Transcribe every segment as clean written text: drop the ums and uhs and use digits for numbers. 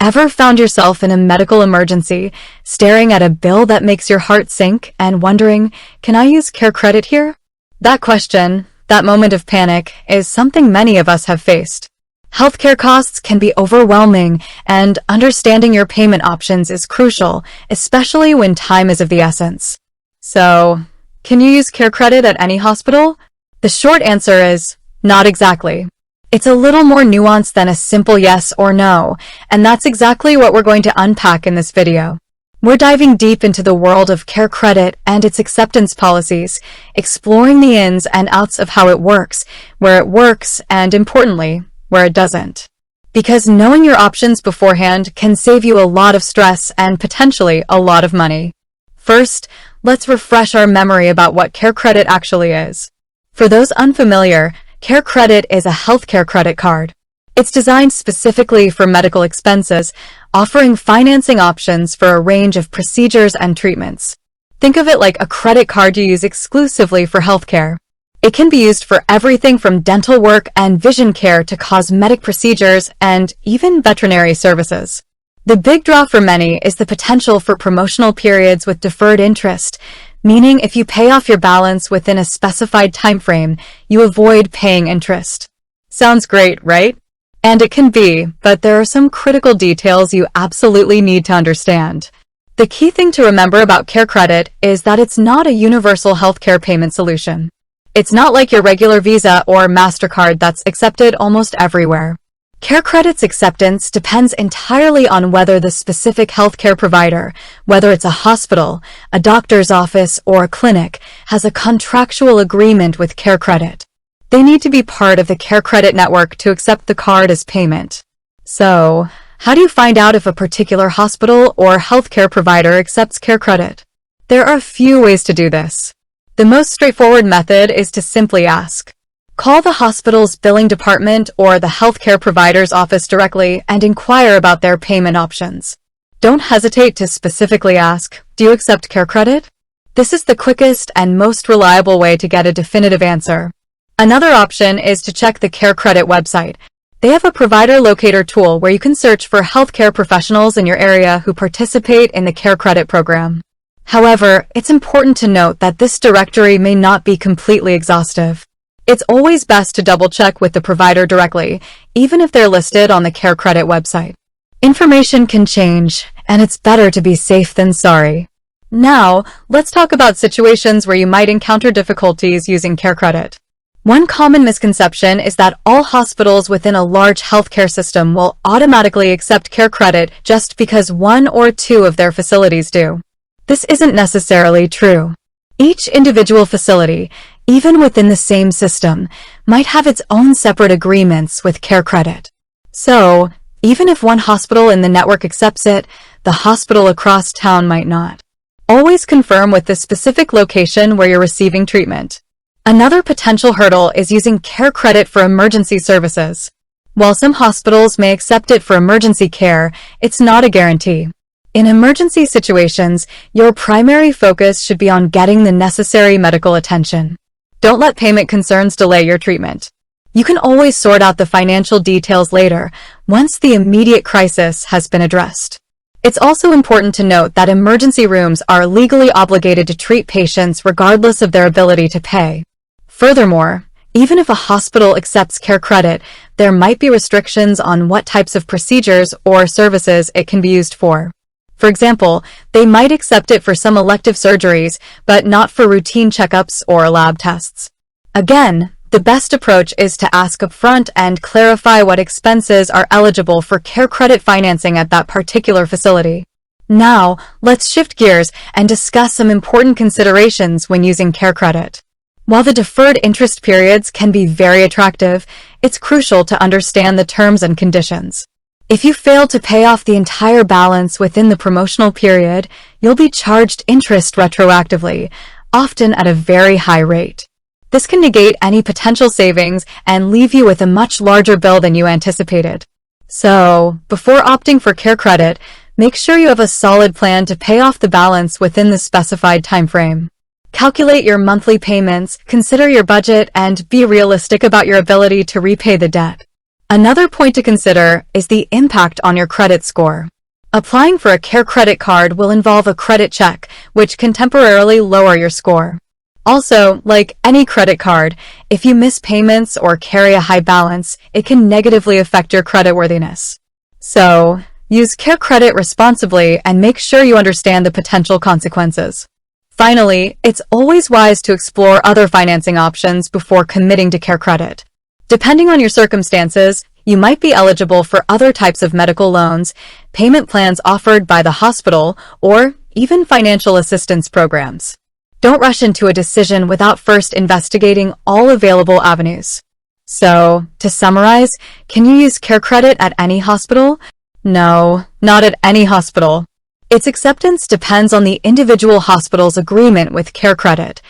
Ever found yourself in a medical emergency, staring at a bill that makes your heart sink and wondering, can I use CareCredit here? That question, that moment of panic, is something many of us have faced. Healthcare costs can be overwhelming, and understanding your payment options is crucial, especially when time is of the essence. So, can you use CareCredit at any hospital? The short answer is, not exactly. It's a little more nuanced than a simple yes or no, and that's exactly what we're going to unpack in this video. We're diving deep into the world of CareCredit and its acceptance policies, exploring the ins and outs of how it works, where it works, and importantly, where it doesn't. Because knowing your options beforehand can save you a lot of stress and potentially a lot of money. First, let's refresh our memory about what CareCredit actually is. For those unfamiliar, CareCredit is a healthcare credit card. It's designed specifically for medical expenses, offering financing options for a range of procedures and treatments. Think of it like a credit card you use exclusively for healthcare. It can be used for everything from dental work and vision care to cosmetic procedures and even veterinary services. The big draw for many is the potential for promotional periods with deferred interest, meaning if you pay off your balance within a specified time frame, you avoid paying interest. Sounds great, right? And it can be, but there are some critical details you absolutely need to understand. The key thing to remember about CareCredit is that it's not a universal healthcare payment solution. It's not like your regular Visa or MasterCard that's accepted almost everywhere. CareCredit's acceptance depends entirely on whether the specific healthcare provider, whether it's a hospital, a doctor's office, or a clinic, has a contractual agreement with CareCredit. They need to be part of the CareCredit network to accept the card as payment. So, how do you find out if a particular hospital or healthcare provider accepts CareCredit? There are a few ways to do this. The most straightforward method is to simply ask. Call the hospital's billing department or the healthcare provider's office directly and inquire about their payment options. Don't hesitate to specifically ask, do you accept CareCredit? This is the quickest and most reliable way to get a definitive answer. Another option is to check the CareCredit website. They have a provider locator tool where you can search for healthcare professionals in your area who participate in the CareCredit program. However, it's important to note that this directory may not be completely exhaustive. It's always best to double-check with the provider directly, even if they're listed on the CareCredit website. Information can change, and it's better to be safe than sorry. Now, let's talk about situations where you might encounter difficulties using CareCredit. One common misconception is that all hospitals within a large healthcare system will automatically accept CareCredit just because one or two of their facilities do. This isn't necessarily true. Each individual facility, even within the same system, might have its own separate agreements with CareCredit. So, even if one hospital in the network accepts it, the hospital across town might not. Always confirm with the specific location where you're receiving treatment. Another potential hurdle is using CareCredit for emergency services. While some hospitals may accept it for emergency care, it's not a guarantee. In emergency situations, your primary focus should be on getting the necessary medical attention. Don't let payment concerns delay your treatment. You can always sort out the financial details later, once the immediate crisis has been addressed. It's also important to note that emergency rooms are legally obligated to treat patients regardless of their ability to pay. Furthermore, even if a hospital accepts CareCredit, there might be restrictions on what types of procedures or services it can be used for. For example, they might accept it for some elective surgeries, but not for routine checkups or lab tests. Again, the best approach is to ask upfront and clarify what expenses are eligible for CareCredit financing at that particular facility. Now, let's shift gears and discuss some important considerations when using CareCredit. While the deferred interest periods can be very attractive, it's crucial to understand the terms and conditions. If you fail to pay off the entire balance within the promotional period, you'll be charged interest retroactively, often at a very high rate. This can negate any potential savings and leave you with a much larger bill than you anticipated. So, before opting for CareCredit, make sure you have a solid plan to pay off the balance within the specified time frame. Calculate your monthly payments, consider your budget, and be realistic about your ability to repay the debt. Another point to consider is the impact on your credit score. Applying for a CareCredit card will involve a credit check, which can temporarily lower your score. Also, like any credit card, if you miss payments or carry a high balance, it can negatively affect your creditworthiness. So, use CareCredit responsibly and make sure you understand the potential consequences. Finally, it's always wise to explore other financing options before committing to CareCredit. Depending on your circumstances, you might be eligible for other types of medical loans, payment plans offered by the hospital, or even financial assistance programs. Don't rush into a decision without first investigating all available avenues. So, to summarize, can you use CareCredit at any hospital? No, not at any hospital. Its acceptance depends on the individual hospital's agreement with CareCredit.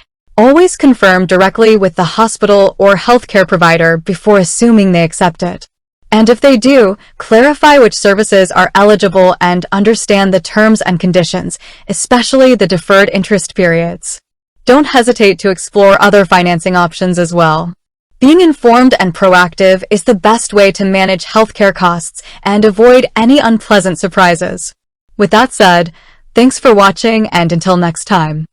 Always confirm directly with the hospital or healthcare provider before assuming they accept it. And if they do, clarify which services are eligible and understand the terms and conditions, especially the deferred interest periods. Don't hesitate to explore other financing options as well. Being informed and proactive is the best way to manage healthcare costs and avoid any unpleasant surprises. With that said, thanks for watching, and until next time.